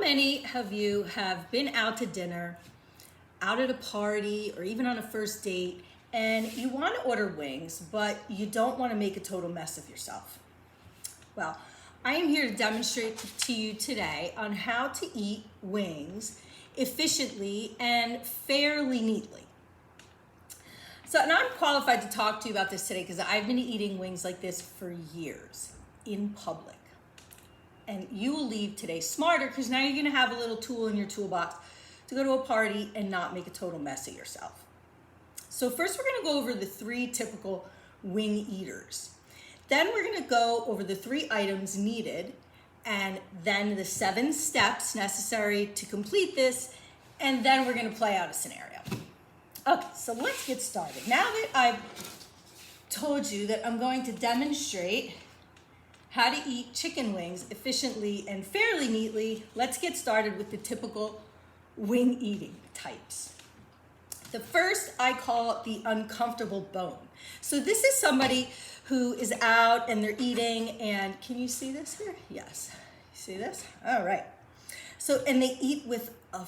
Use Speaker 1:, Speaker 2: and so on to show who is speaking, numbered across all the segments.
Speaker 1: many of you have been out to dinner, out at a party, or even on a first date, and you want to order wings, but you don't want to make a total mess of yourself? Well, I am here to demonstrate to you today on how to eat wings efficiently and fairly neatly. So, and I'm qualified to talk to you about this today because I've been eating wings like this for years in public. And you will leave today smarter because now you're going to have a little tool in your toolbox to go to a party and not make a total mess of yourself. So first we're going to go over the 3 typical wing eaters. Then we're going to go over the 3 items needed and then the 7 steps necessary to complete this, and then we're going to play out a scenario. Okay, so let's get started. Now that I've told you that I'm going to demonstrate how to eat chicken wings efficiently and fairly neatly, let's get started with the typical wing eating types. The first I call the uncomfortable bone. So this is somebody who is out and they're eating, and can you see this here? Yes, you see this? All right. So, and they eat with a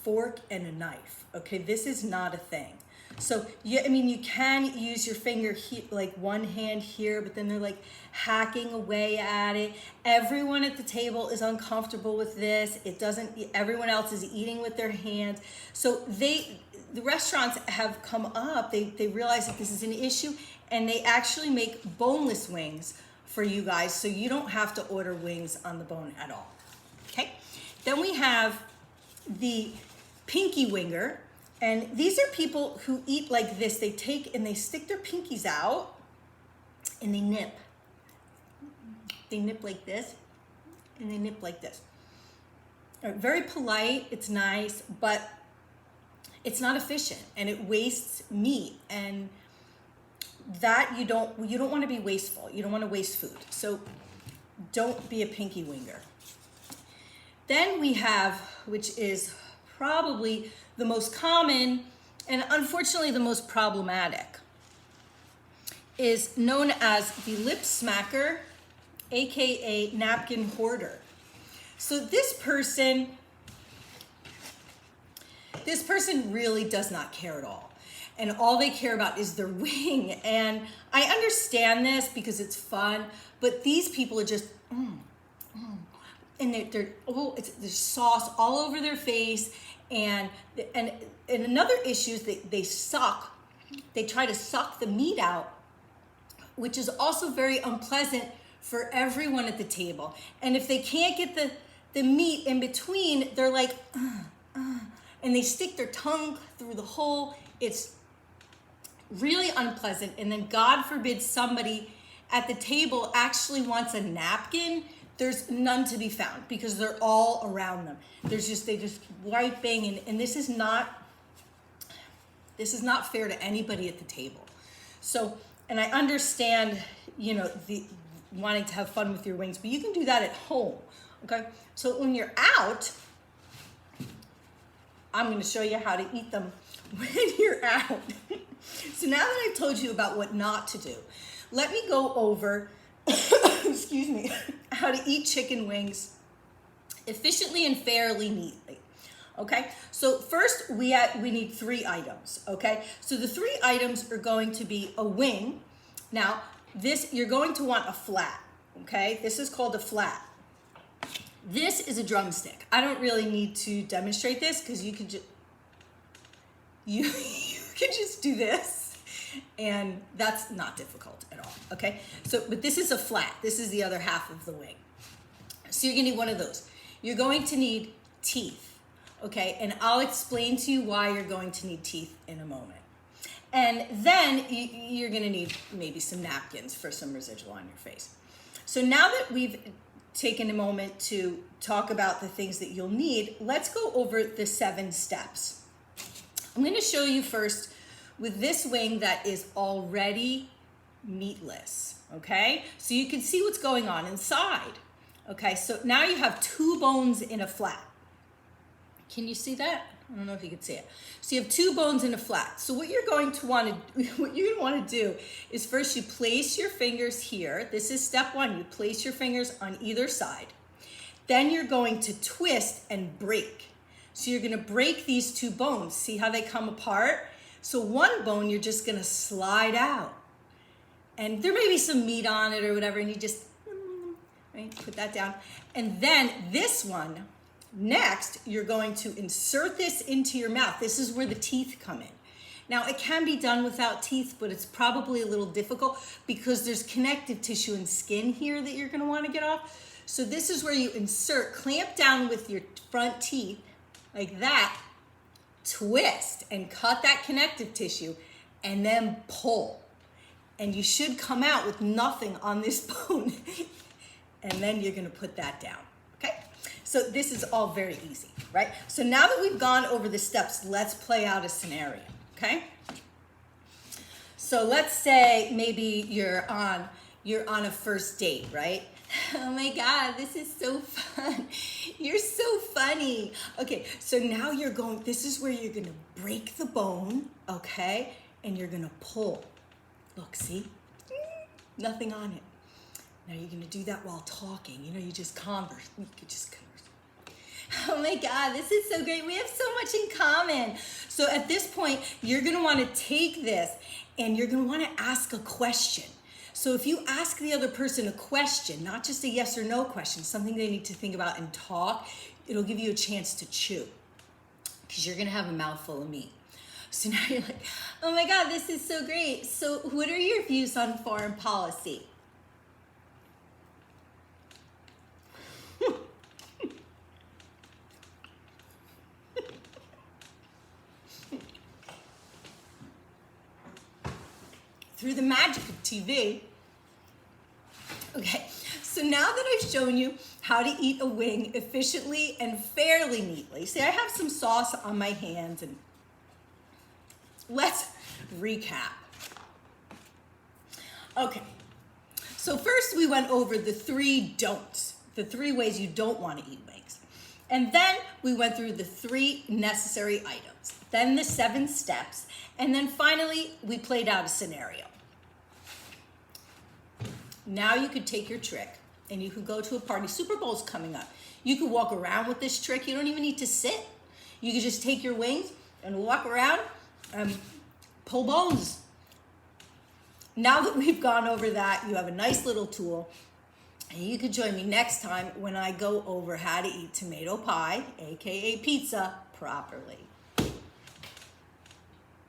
Speaker 1: fork and a knife. Okay, this is not a thing. So, you can use your finger here, like one hand here, but then they're like hacking away at it. Everyone at the table is uncomfortable with this. Everyone else is eating with their hands. So the restaurants have come up, they realize that this is an issue, and they actually make boneless wings for you guys, so you don't have to order wings on the bone at all. Okay, then we have the pinky winger. And these are people who eat like this. They take and they stick their pinkies out and they nip. They nip like this and they nip like this. Very polite, it's nice, but it's not efficient and it wastes meat, and that you don't want to be wasteful. You don't want to waste food. So don't be a pinky winger. Then we have, which is probably the most common and unfortunately the most problematic, is known as the lip smacker, aka napkin hoarder. So this person really does not care at all, and all they care about is their wing. And I understand this because it's fun, but these people are just and there's sauce all over their face. And another issue is that they try to suck the meat out, which is also very unpleasant for everyone at the table. And if they can't get the meat in between, they're like, and they stick their tongue through the hole. It's really unpleasant. And then God forbid somebody at the table actually wants a napkin. There's none to be found because they're all around them. They just wiping, and this is not fair to anybody at the table. So, and I understand, the wanting to have fun with your wings, but you can do that at home. Okay. So when you're out, I'm going to show you how to eat them when you're out. So now that I've told you about what not to do, let me go over excuse me, how to eat chicken wings efficiently and fairly neatly. Okay, so first we need 3 items. Okay, so the 3 items are going to be a wing. Now this, you're going to want a flat. Okay, this is called a flat. This is a drumstick. I don't really need to demonstrate this because you could just you can just do this. And that's not difficult at all, okay? So, but this is a flat. This is the other half of the wing. So you're gonna need one of those. You're going to need teeth, okay? And I'll explain to you why you're going to need teeth in a moment. And then you're gonna need maybe some napkins for some residual on your face. So now that we've taken a moment to talk about the things that you'll need, let's go over the 7 steps. I'm gonna show you first with this wing that is already meatless, okay? So you can see what's going on inside, okay? So now you have 2 bones in a flat. Can you see that? I don't know if you can see it. So you have 2 bones in a flat. So what you're going to want to do is first you place your fingers here. This is step 1. You place your fingers on either side. Then you're going to twist and break. So you're gonna break these two bones. See how they come apart? So one bone you're just gonna slide out. And there may be some meat on it or whatever, and you just, right, put that down. And then this one, next, you're going to insert this into your mouth. This is where the teeth come in. Now, it can be done without teeth, but it's probably a little difficult because there's connective tissue and skin here that you're gonna wanna get off. So this is where you insert, clamp down with your front teeth, like that, twist and cut that connective tissue, and then pull. And you should come out with nothing on this bone. And then you're gonna put that down, okay? So this is all very easy, right? So now that we've gone over the steps, let's play out a scenario, okay? So let's say maybe you're on a first date, right? Oh my God, this is so fun. You're so funny. Okay, so now this is where you're gonna break the bone, okay? And you're gonna pull. Look, see? Nothing on it. Now you're gonna do that while talking. You know, you just converse. You could just converse. Oh my God, this is so great. We have so much in common. So at this point, you're gonna wanna take this and you're gonna wanna ask a question. So if you ask the other person a question, not just a yes or no question, something they need to think about and talk, it'll give you a chance to chew because you're gonna have a mouthful of meat. So now you're like, oh my God, this is so great. So what are your views on foreign policy? Through the magic of TV. Okay, so now that I've shown you how to eat a wing efficiently and fairly neatly, see, I have some sauce on my hands, and let's recap. Okay, so first we went over the 3 don'ts, the 3 ways you don't want to eat wings. And then we went through the 3 necessary items, then the 7 steps, and then finally we played out a scenario. Now you could take your trick and you could go to a party. Super Bowl's coming up. You could walk around with this trick. You don't even need to sit. You could just take your wings and walk around and pull bones. Now that we've gone over that, you have a nice little tool. And you could join me next time when I go over how to eat tomato pie, AKA pizza, properly.